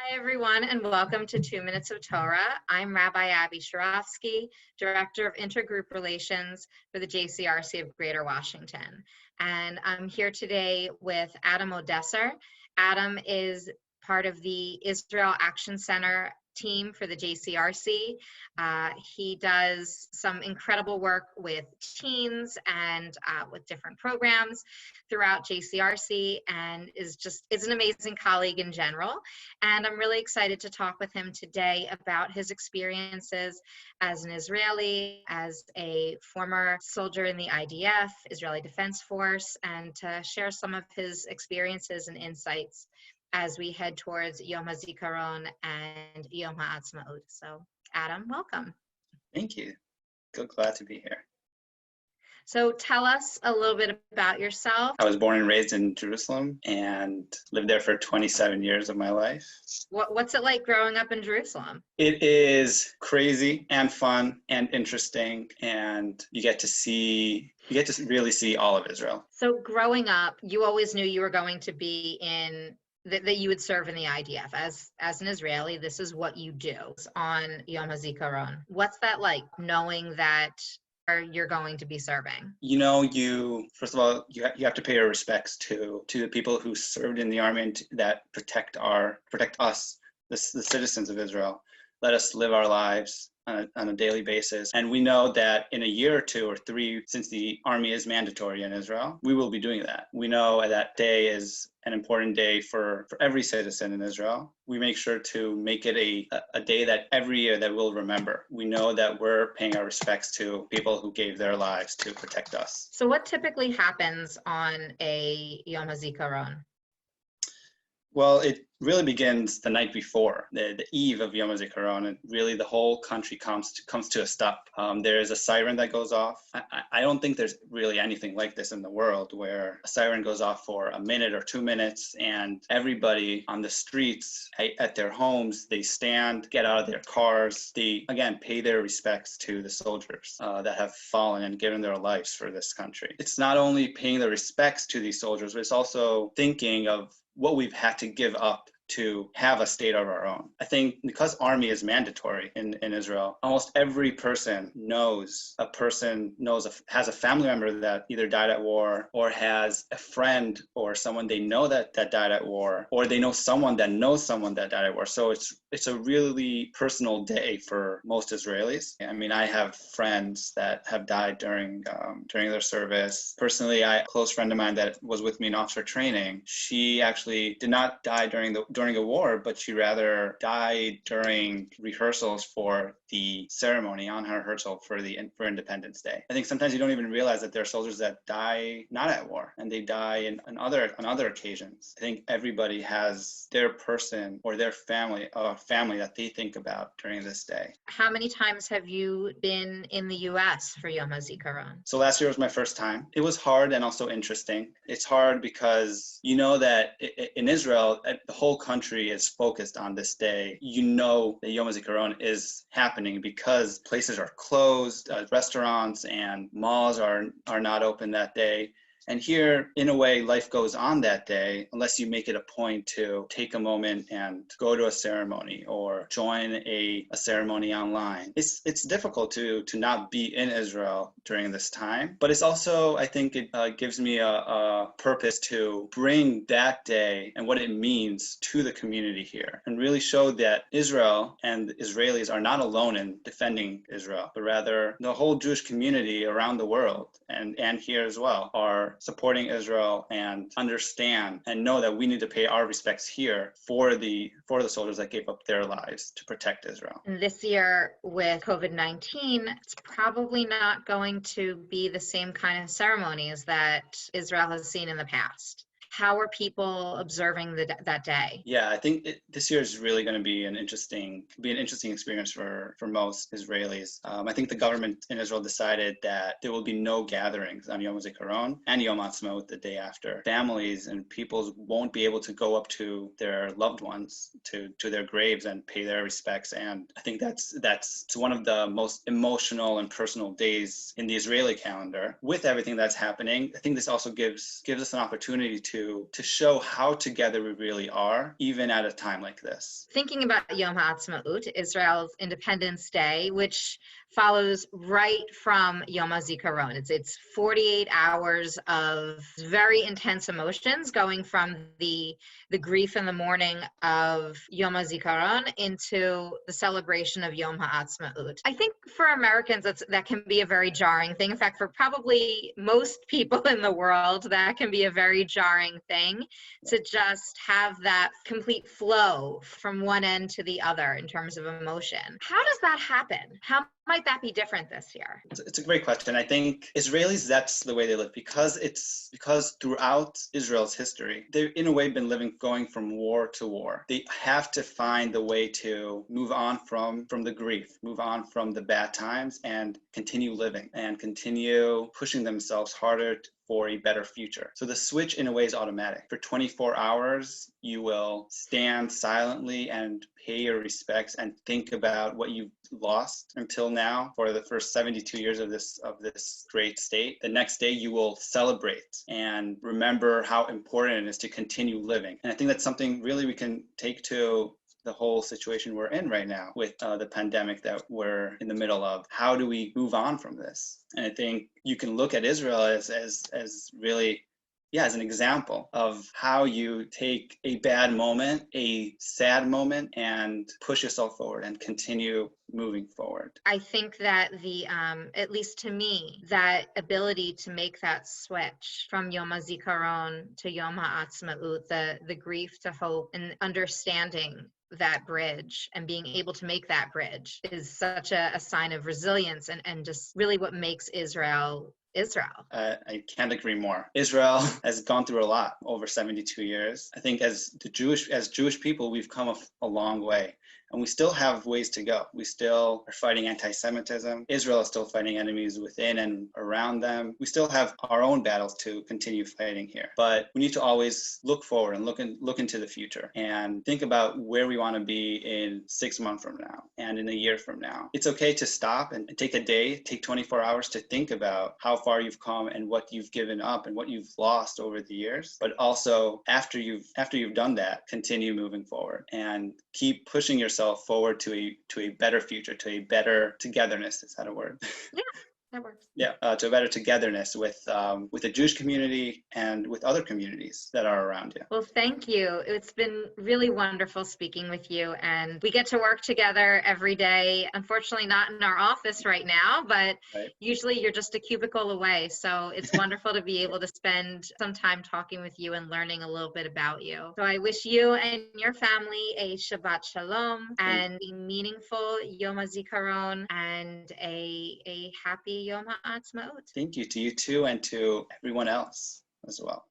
Hi, everyone, and welcome to 2 Minutes of Torah. I'm Rabbi Abbi Sharofsky, Director of Intergroup Relations for the JCRC of Greater Washington. And I'm here today with Adam Odesser. Adam is part of the Israel Action Center team for the JCRC. He does some incredible work with teens and with different programs throughout JCRC, and is an amazing colleague in general. And I'm really excited to talk with him today about his experiences as an Israeli, as a former soldier in the IDF, Israeli Defense Force, and to share some of his experiences and insights as we head towards Yom HaZikaron and Yom Haatzmaut. So, Adam, welcome. Thank you. Glad to be here. So tell us a little bit about yourself. I was born and raised in Jerusalem and lived there for 27 years of my life. What's it like growing up in Jerusalem? It is crazy and fun and interesting, and you get to really see all of Israel. So growing up, you always knew you were going to be that you would serve in the IDF. As an Israeli, this is what you do on Yom HaZikaron. What's that like, knowing that you're going to be serving? You know, first of all, you have to pay your respects to the people who served in the army and that protect us, the citizens of Israel. Let us live our lives on a daily basis. And we know that in a year or 2 or 3, since the army is mandatory in Israel, we will be doing that. We know that day is an important day for every citizen in Israel. We make sure to make it a day that every year that we'll remember. We know that we're paying our respects to people who gave their lives to protect us. So what typically happens on a Yom HaZikaron? Well, it really begins the night before, the eve of Yom HaZikaron, and really the whole country comes to a stop. There is a siren that goes off. I don't think there's really anything like this in the world, where a siren goes off for a minute or 2 minutes, and everybody on the streets, at their homes, they stand, get out of their cars. They, again, pay their respects to the soldiers that have fallen and given their lives for this country. It's not only paying the respects to these soldiers, but it's also thinking of what we've had to give up to have a state of our own. I think because army is mandatory in Israel, almost every person has a family member that either died at war, or has a friend or someone they know that died at war, or they know someone that knows someone that died at war. So it's a really personal day for most Israelis. I mean, I have friends that have died during their service. Personally, a close friend of mine that was with me in officer training, she actually did not die during a war, but she rather died during rehearsals for the ceremony on her rehearsal for Independence Day. I think sometimes you don't even realize that there are soldiers that die not at war, and they die on other occasions. I think everybody has their person or their family that they think about during this day. How many times have you been in the U.S. for Yom HaZikaron? So last year was my first time. It was hard and also interesting. It's hard because you know that in Israel, the whole country is focused on this day. You know that Yom HaZikaron is happening because places are closed, restaurants and malls are not open that day. And here, in a way, life goes on that day, unless you make it a point to take a moment and go to a ceremony or join a ceremony online. It's difficult to not be in Israel during this time, but it's also, I think it gives me a purpose to bring that day and what it means to the community here, and really show that Israel and Israelis are not alone in defending Israel, but rather the whole Jewish community around the world and here as well are supporting Israel and understand and know that we need to pay our respects here for the soldiers that gave up their lives to protect Israel. And this year with COVID-19, it's probably not going to be the same kind of ceremonies that Israel has seen in the past. How are people observing that day? Yeah, I think this year is really going to be an interesting experience for most Israelis. I think the government in Israel decided that there will be no gatherings on Yom HaZikaron and Yom Haatzmaut the day after. Families and people won't be able to go up to their loved ones, to their graves and pay their respects. And I think that's one of the most emotional and personal days in the Israeli calendar. With everything that's happening, I think this also gives us an opportunity to to show how together we really are, even at a time like this. Thinking about Yom Haatzmaut, Israel's Independence Day, which follows right from Yom HaZikaron. It's 48 hours of very intense emotions, going from the grief in the morning of Yom HaZikaron into the celebration of Yom Haatzmaut. I think for Americans, that can be a very jarring thing. In fact, for probably most people in the world, that can be a very jarring thing to just have that complete flow from one end to the other in terms of emotion. How does that happen? How might that be different this year? It's a great question. I think Israelis, that's the way they live, because throughout Israel's history, they've in a way been going from war to war. They have to find the way to move on from the grief, move on from the bad times, and continue living and continue pushing themselves harder for a better future. So the switch in a way is automatic. For 24 hours, you will stand silently and pay your respects and think about what you've lost until now for the first 72 years of this great state. The next day you will celebrate and remember how important it is to continue living. And I think that's something really we can take to the whole situation we're in right now with the pandemic that we're in the middle of. How do we move on from this? And I think you can look at Israel as really, as an example of how you take a bad moment, a sad moment, and push yourself forward and continue moving forward. I think that at least to me, that ability to make that switch from Yom HaZikaron to Yom HaAtzmaut, the grief to hope, and understanding that bridge and being able to make that bridge is such a sign of resilience and just really what makes Israel. I can't agree more. Israel has gone through a lot over 72 years. I think as Jewish people, we've come a long way. And we still have ways to go. We still are fighting anti-Semitism. Israel is still fighting enemies within and around them. We still have our own battles to continue fighting here. But we need to always look forward and look into the future and think about where we want to be in 6 months from now and in a year from now. It's okay to stop and take a day, take 24 hours to think about how far you've come and what you've given up and what you've lost over the years. But also after you've done that, continue moving forward and keep pushing yourself forward to a better future, to a better togetherness. Is that a word? Yeah, that works. To a better togetherness with the Jewish community and with other communities that are around you. Well, thank you. It's been really wonderful speaking with you, and we get to work together every day. Unfortunately, not in our office right now, but Usually you're just a cubicle away. So it's wonderful to be able to spend some time talking with you and learning a little bit about you. So I wish you and your family a Shabbat Shalom and a meaningful Yom HaZikaron and a happy Yom HaAtzmaut. Thank you to you too, and to everyone else as well.